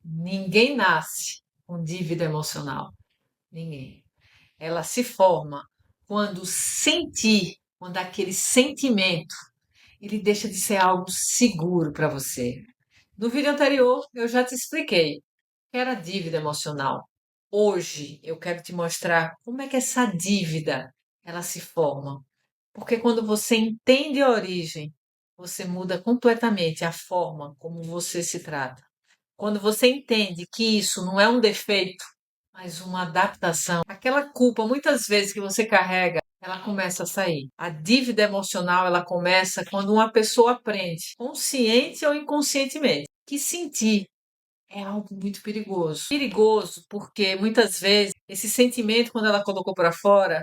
Ninguém nasce com dívida emocional. Ninguém. Ela se forma quando sentir, quando aquele sentimento, ele deixa de ser algo seguro para você. No vídeo anterior, eu já te expliquei que era dívida emocional. Hoje, eu quero te mostrar como é que essa dívida, ela se forma. Porque quando você entende a origem, você muda completamente a forma como você se trata. Quando você entende que isso não é um defeito, mas uma adaptação, aquela culpa muitas vezes que você carrega, ela começa a sair. A dívida emocional, ela começa quando uma pessoa aprende, consciente ou inconscientemente, que sentir é algo muito perigoso. Perigoso porque muitas vezes esse sentimento, quando ela colocou para fora,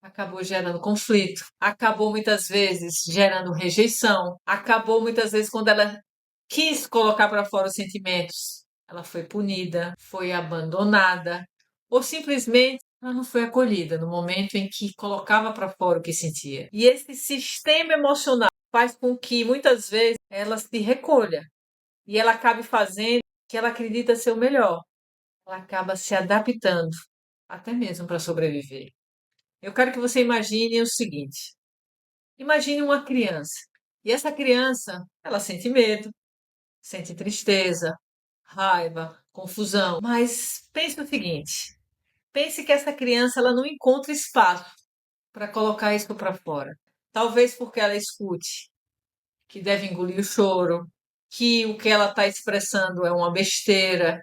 acabou gerando conflito, acabou muitas vezes gerando rejeição, acabou muitas vezes quando ela quis colocar para fora os sentimentos, ela foi punida, foi abandonada, ou simplesmente ela não foi acolhida no momento em que colocava para fora o que sentia. E esse sistema emocional faz com que muitas vezes ela se recolha e ela acabe fazendo o que ela acredita ser o melhor. Ela acaba se adaptando, até mesmo para sobreviver. Eu quero que você imagine o seguinte: imagine uma criança. E essa criança, ela sente medo, sente tristeza, raiva, confusão. Mas pense o seguinte: pense que essa criança ela não encontra espaço para colocar isso para fora. Talvez porque ela escute que deve engolir o choro, que o que ela está expressando é uma besteira,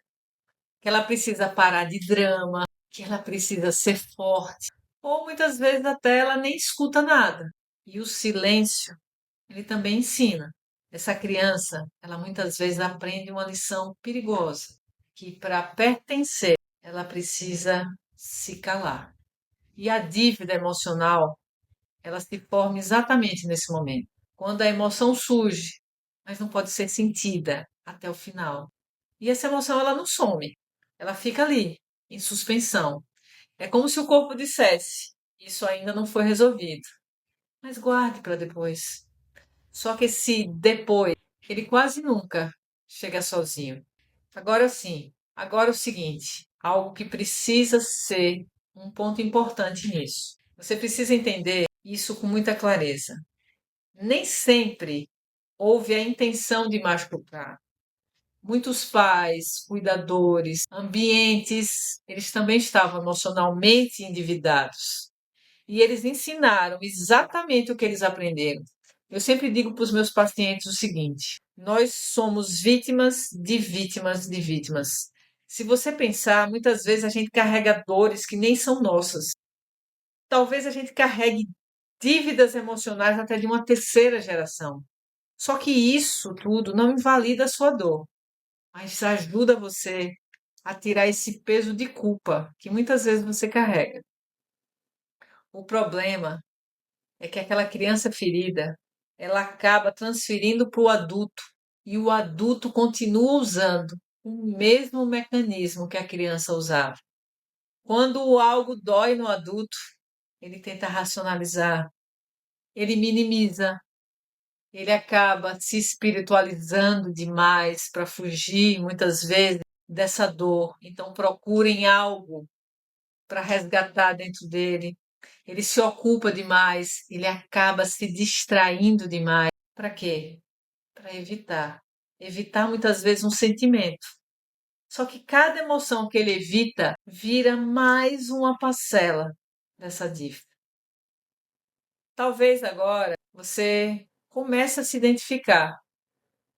que ela precisa parar de drama, que ela precisa ser forte. Ou muitas vezes até ela nem escuta nada. E o silêncio, ele também ensina. Essa criança, ela muitas vezes aprende uma lição perigosa, que para pertencer, ela precisa se calar. E a dívida emocional, ela se forma exatamente nesse momento, quando a emoção surge, mas não pode ser sentida até o final. E essa emoção, ela não some, ela fica ali, em suspensão. É como se o corpo dissesse: isso ainda não foi resolvido, mas guarde para depois. Só que esse depois, ele quase nunca chega sozinho. Agora sim, agora o seguinte, algo que precisa ser um ponto importante nisso. Você precisa entender isso com muita clareza. Nem sempre houve a intenção de machucar. Muitos pais, cuidadores, ambientes, eles também estavam emocionalmente endividados. E eles ensinaram exatamente o que eles aprenderam. Eu sempre digo para os meus pacientes o seguinte: nós somos vítimas de vítimas de vítimas. Se você pensar, muitas vezes a gente carrega dores que nem são nossas. Talvez a gente carregue dívidas emocionais até de uma terceira geração. Só que isso tudo não invalida a sua dor, mas ajuda você a tirar esse peso de culpa que muitas vezes você carrega. O problema é que aquela criança ferida, ela acaba transferindo para o adulto e o adulto continua usando o mesmo mecanismo que a criança usava. Quando algo dói no adulto, ele tenta racionalizar, ele minimiza, ele acaba se espiritualizando demais para fugir, muitas vezes, dessa dor. Então procurem algo para resgatar dentro dele. Ele se ocupa demais, ele acaba se distraindo demais. Para quê? Para evitar. Evitar muitas vezes um sentimento. Só que cada emoção que ele evita vira mais uma parcela dessa dívida. Talvez agora você comece a se identificar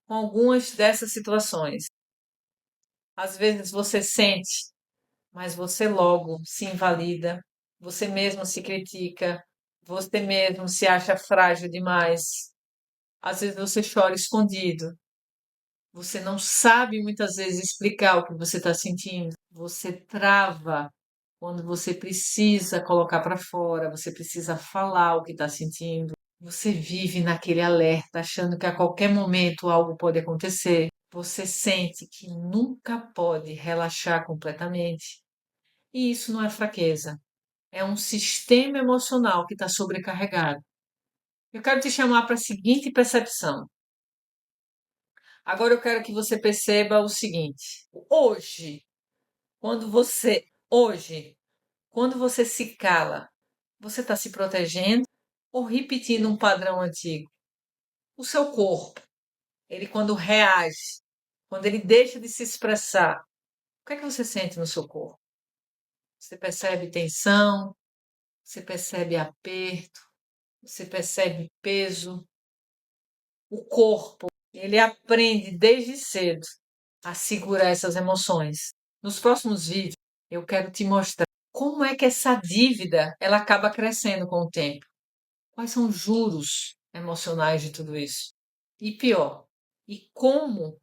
com algumas dessas situações. Às vezes você sente, mas você logo se invalida, você mesmo se critica, você mesmo se acha frágil demais. Às vezes você chora escondido, você não sabe muitas vezes explicar o que você está sentindo, você trava quando você precisa colocar para fora, você precisa falar o que está sentindo. Você vive naquele alerta, achando que a qualquer momento algo pode acontecer. Você sente que nunca pode relaxar completamente. E isso não é fraqueza, é um sistema emocional que está sobrecarregado. Eu quero te chamar para a seguinte percepção: Agora eu quero que você perceba o seguinte: hoje, quando você se cala, você está se protegendo ou repetindo um padrão antigo? O seu corpo, ele quando reage, quando ele deixa de se expressar, o que é que você sente no seu corpo? Você percebe tensão, você percebe aperto, você percebe peso. O corpo, ele aprende desde cedo a segurar essas emoções. Nos próximos vídeos, eu quero te mostrar como é que essa dívida ela acaba crescendo com o tempo. Quais são os juros emocionais de tudo isso? E pior, e como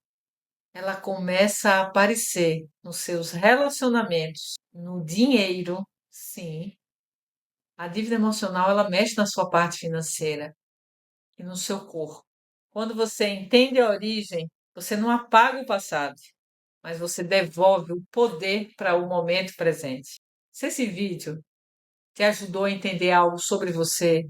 ela começa a aparecer nos seus relacionamentos, no dinheiro. Sim, a dívida emocional ela mexe na sua parte financeira e no seu corpo. Quando você entende a origem, você não apaga o passado, mas você devolve o poder para o momento presente. Se esse vídeo te ajudou a entender algo sobre você,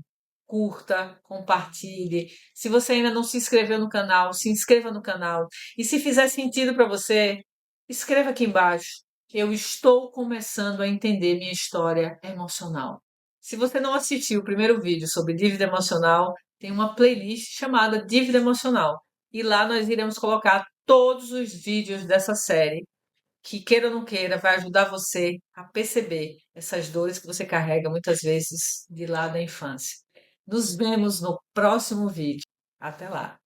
curta, compartilhe. Se você ainda não se inscreveu no canal, se inscreva no canal. E se fizer sentido para você, escreva aqui embaixo. Eu estou começando a entender minha história emocional. Se você não assistiu o primeiro vídeo sobre dívida emocional, tem uma playlist chamada Dívida Emocional. E lá nós iremos colocar todos os vídeos dessa série que, queira ou não queira, vai ajudar você a perceber essas dores que você carrega muitas vezes de lá da infância. Nos vemos no próximo vídeo. Até lá!